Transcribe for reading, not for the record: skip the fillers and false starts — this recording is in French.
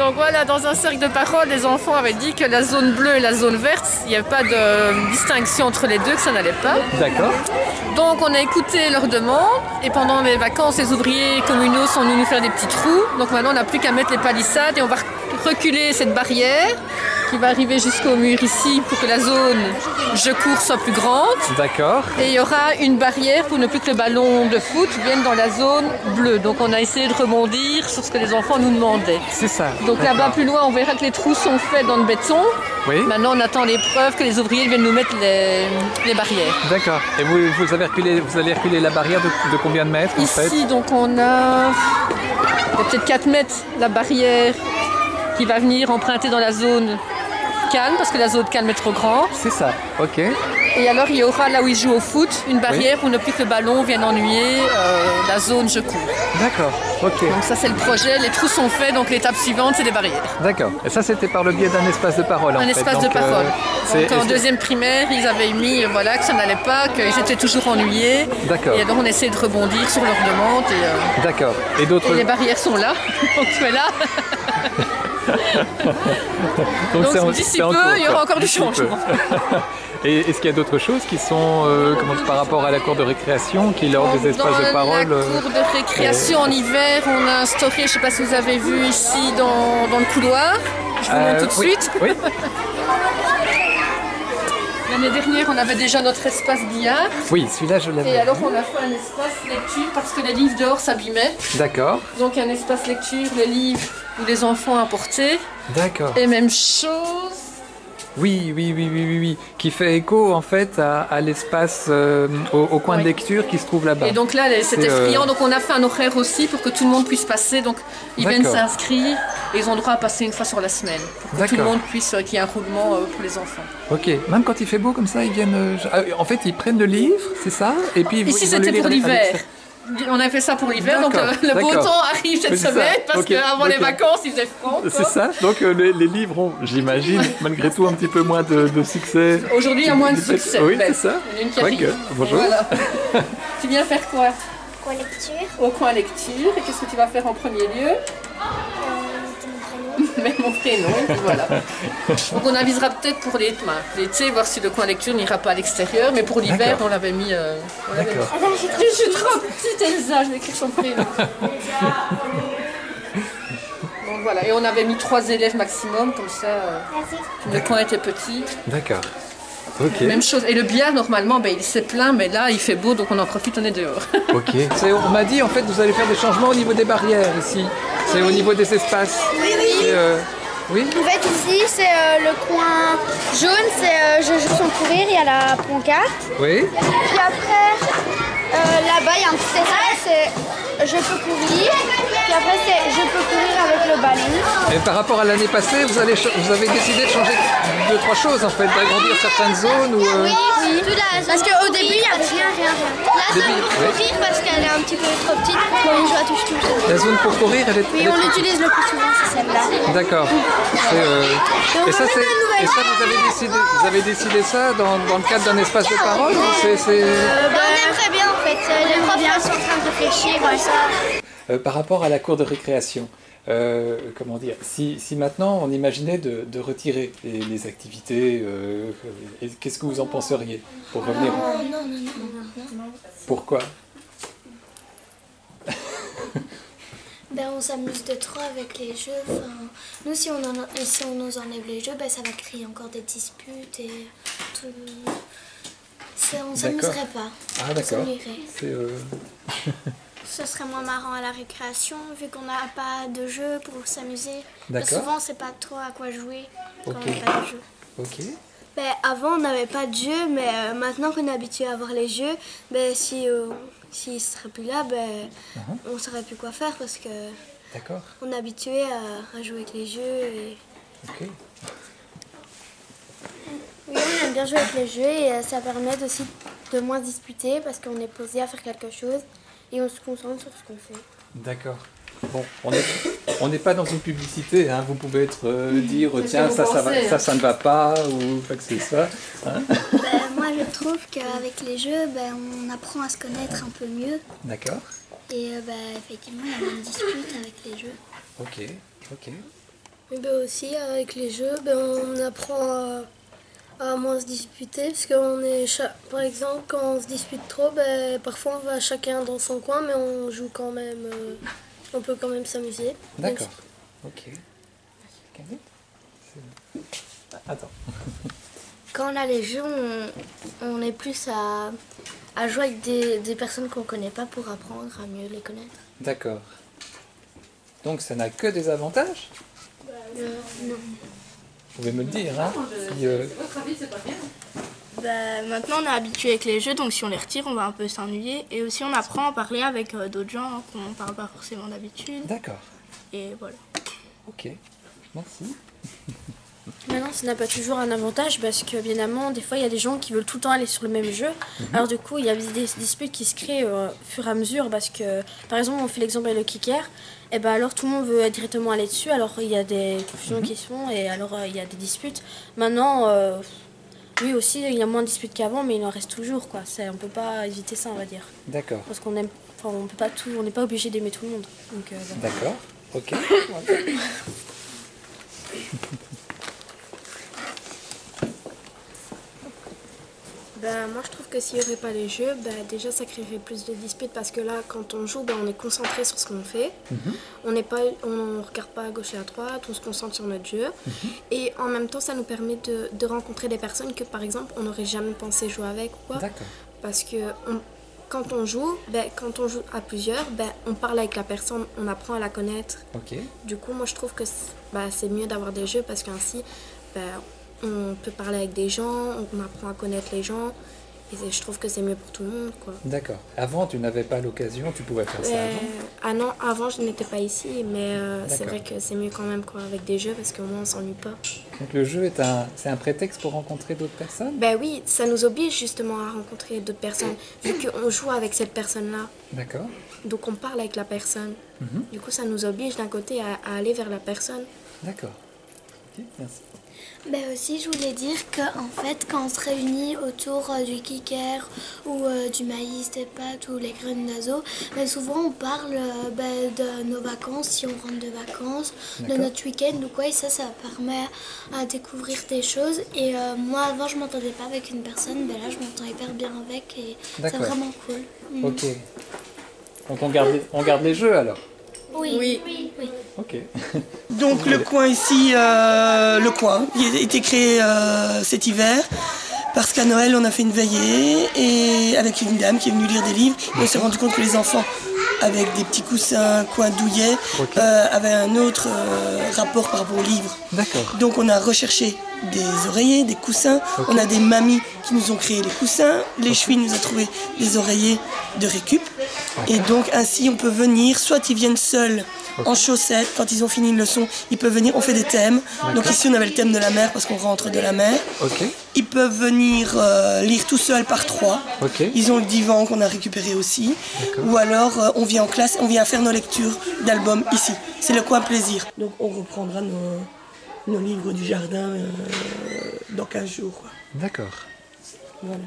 Donc voilà, dans un cercle de parole, les enfants avaient dit que la zone bleue et la zone verte, il n'y avait pas de distinction entre les deux, que ça n'allait pas. D'accord. Donc on a écouté leurs demandes et pendant les vacances, les ouvriers communaux sont venus nous faire des petits trous. Donc maintenant, on n'a plus qu'à mettre les palissades et on va reculer cette barrière qui va arriver jusqu'au mur ici pour que la zone je cours soit plus grande. D'accord. Et il y aura une barrière pour ne plus que le ballon de foot vienne dans la zone bleue. Donc on a essayé de rebondir sur ce que les enfants nous demandaient. C'est ça. Donc là-bas plus loin, on verra que les trous sont faits dans le béton. Oui. Maintenant on attend les preuves que les ouvriers viennent nous mettre les barrières. D'accord. Et vous allez reculer la barrière de combien de mètres en fait? Ici donc on a peut-être 4 mètres la barrière qui va venir emprunter dans la zone calme parce que la zone calme est trop grande. C'est ça, ok. Et alors il y aura là où ils jouent au foot une barrière pour ne plus que le ballon vienne ennuyer la zone je cours. D'accord, ok. Donc ça c'est le projet, les trous sont faits, donc l'étape suivante c'est les barrières. D'accord. Et ça c'était par le biais d'un espace de parole en fait. Un espace de parole. Donc en deuxième primaire ils avaient mis voilà, que ça n'allait pas, qu'ils étaient toujours ennuyés. D'accord. Et alors on essaie de rebondir sur leurs demandes. D'accord. Et d'autres. Et les barrières sont là, donc tu es là. Donc d'ici peu, il y aura encore du changement. Et est-ce qu'il y a d'autres choses qui sont par rapport à la cour de récréation, qui est lors des espaces de parole? Dans la cour de récréation en hiver, on a instauré, je ne sais pas si vous avez vu ici dans le couloir, je vous montre tout de suite. Oui. L'année dernière, on avait déjà notre espace billard. Oui, celui-là, je l'avais. Et alors, on a fait un espace lecture parce que les livres dehors s'abîmaient. D'accord. Donc, un espace lecture, les livres où les enfants apportaient. D'accord. Et même chose. Oui, qui fait écho en fait à l'espace au coin de lecture qui se trouve là-bas. Et donc là, c'était effrayant, donc on a fait un horaire aussi pour que tout le monde puisse passer. Donc ils viennent s'inscrire et ils ont droit à passer une fois sur la semaine. Pour que tout le monde puisse, qu'il y ait un roulement pour les enfants. Ok, même quand il fait beau comme ça, ils viennent... en fait, ils prennent le livre, c'est ça? Et puis ici, c'était pour l'hiver. On a fait ça pour l'hiver, donc le beau temps arrive cette semaine parce qu'avant les vacances il faisait froid. C'est ça, donc les livres ont, j'imagine, malgré tout un petit peu moins de succès. Aujourd'hui il y a moins de succès. Oui, c'est ça. Bonjour. Voilà. Tu viens faire quoi? Coin lecture. Au coin lecture, et qu'est-ce que tu vas faire en premier lieu? Mais mon prénom, et puis voilà. Donc on avisera peut-être pour l'été, voir si le coin lecture n'ira pas à l'extérieur, mais pour l'hiver on l'avait mis. D'accord. Je suis trop petite Elsa, je vais écrire son prénom. Donc voilà, et on avait mis 3 élèves maximum, comme ça le coin était petit. D'accord. Okay. Même chose. Et le billard, normalement, il s'est plein, mais là, il fait beau, donc on en profite, on est dehors. Ok. On m'a dit, en fait, vous allez faire des changements au niveau des barrières, ici. C'est au niveau des espaces. Oui. Oui. En fait, ici, c'est le coin jaune, c'est Je joue sans courir, il y a la pancarte. Oui. Puis après, là-bas, il y a un petit espace, c'est Je peux courir. Puis après, c'est Je peux courir avec le ballon. Et par rapport à l'année passée, vous avez décidé de changer 2-3 choses, en fait, d'agrandir certaines zones ou Oui. Parce qu'au début, il n'y avait rien. La zone pour courir, parce qu'elle est un petit peu trop petite pour qu'on joue à touche-touche. La zone pour courir, elle est... Oui, on l'utilise le plus souvent, c'est celle-là. D'accord. Et ça, vous avez décidé ça dans le cadre d'un espace de parole ou on aimerait bien, en fait. Les profs sont en train de réfléchir à ça. Par rapport à la cour de récréation, comment dire, si maintenant on imaginait de retirer les activités, qu'est-ce que vous en penseriez pour revenir? Non. Pourquoi? On s'amuse de trop avec les jeux. Enfin, nous, si on nous enlève les jeux, ça va créer encore des disputes et tout. On s'amuserait pas. Ah d'accord. Ce serait moins marrant à la récréation, vu qu'on n'a pas de jeu pour s'amuser. Souvent, c'est pas trop à quoi jouer quand on n'a pas de jeu. Ok. Avant, on n'avait pas de jeu, mais maintenant qu'on est habitué à avoir les jeux, s'ils ne seraient plus là, on ne saurait plus quoi faire parce que on est habitué à jouer avec les jeux. Ok. Oui, on aime bien jouer avec les jeux et ça permet aussi de moins disputer parce qu'on est posé à faire quelque chose et on se concentre sur ce qu'on fait. D'accord. Bon, on n'est pas dans une publicité, hein. Vous pouvez dire tiens ça ne va pas ou quoi que c'est ça. Hein. Moi je trouve qu'avec les jeux, on apprend à se connaître un peu mieux. D'accord. Et effectivement il y a moins de disputes avec les jeux. Ok. Et ben aussi, avec les jeux, ben, on apprend à moins se disputer, parce qu'on est, par exemple, quand on se dispute trop, ben, parfois on va chacun dans son coin, mais on joue quand même, on peut quand même s'amuser. D'accord, ok. Attends. Quand on a les jeux, on est plus à jouer avec des personnes qu'on ne connaît pas pour apprendre à mieux les connaître. D'accord. Donc ça n'a que des avantages? Non. Vous pouvez me le dire, hein? Votre avis, c'est pas bien. Bah, maintenant on est habitué avec les jeux, donc si on les retire, on va un peu s'ennuyer. Et aussi on apprend à parler avec d'autres gens hein, qu'on ne parle pas forcément d'habitude. D'accord. Et voilà. Ok, merci. Maintenant, ça n'a pas toujours un avantage parce que, bien évidemment, des fois, il y a des gens qui veulent tout le temps aller sur le même jeu. Alors, du coup, il y a des disputes qui se créent au fur et à mesure parce que, par exemple, on fait l'exemple avec le kicker, et ben alors tout le monde veut directement aller dessus. Alors, il y a des confusions qui se font et alors il y a des disputes. Maintenant, oui, aussi, il y a moins de disputes qu'avant, mais il en reste toujours, quoi. On peut pas éviter ça, on va dire. D'accord. Parce qu'on aime, enfin, on peut pas tout, on n'est pas obligé d'aimer tout le monde. Donc, voilà. D'accord, ok. Ben, moi je trouve que s'il n'y aurait pas les jeux, ben, déjà ça créerait plus de disputes parce que là quand on joue, ben, on est concentré sur ce qu'on fait. On ne regarde pas à gauche et à droite, on se concentre sur notre jeu. Et en même temps ça nous permet de rencontrer des personnes que par exemple on n'aurait jamais pensé jouer avec ou quoi. D'accord. Parce que quand on joue à plusieurs, ben, on parle avec la personne, on apprend à la connaître. Ok. Du coup moi je trouve que c'est mieux d'avoir des jeux parce qu'ainsi on peut parler avec des gens, on apprend à connaître les gens et je trouve que c'est mieux pour tout le monde, quoi. D'accord. Avant, tu n'avais pas l'occasion, tu pouvais faire ça avant? Ah non, avant je n'étais pas ici, mais c'est D'accord. vrai que c'est mieux quand même quoi, avec des jeux parce qu'au moins on s'ennuie pas. Donc le jeu c'est un prétexte pour rencontrer d'autres personnes? Ben oui, ça nous oblige justement à rencontrer d'autres personnes, vu qu'on joue avec cette personne-là. D'accord. Donc on parle avec la personne. Du coup ça nous oblige d'un côté à aller vers la personne. D'accord. Ok, merci. Ben aussi, je voulais dire qu'en fait, quand on se réunit autour du kicker ou du maïs, des pâtes ou les graines d'azo, ben souvent on parle de nos vacances, si on rentre de vacances, de notre week-end ou quoi, et ça permet à découvrir des choses. Et moi, avant, je m'entendais pas avec une personne, ben là, je m'entends hyper bien avec et c'est vraiment cool. Ok. Donc on garde les jeux alors? Oui. Ok. Donc le coin ici, il a été créé cet hiver parce qu'à Noël on a fait une veillée et avec une dame qui est venue lire des livres et on s'est rendu compte que les enfants avec des petits coussins, coins douillets, avaient un autre rapport par rapport aux livres. D'accord. Donc on a recherché des oreillers, des coussins, on a des mamies qui nous ont créé les coussins, les chevilles nous ont trouvé des oreillers de récup et donc ainsi on peut venir, soit ils viennent seuls en chaussettes, quand ils ont fini une leçon, ils peuvent venir, on fait des thèmes. Donc ici on avait le thème de la mer parce qu'on rentre de la mer. Ils peuvent venir lire tout seuls par 3. Ils ont le divan qu'on a récupéré aussi. Ou alors on vient en classe, on vient faire nos lectures d'albums ici. C'est le coin plaisir. Donc on reprendra nos livres du jardin dans 15 jours. D'accord. Voilà.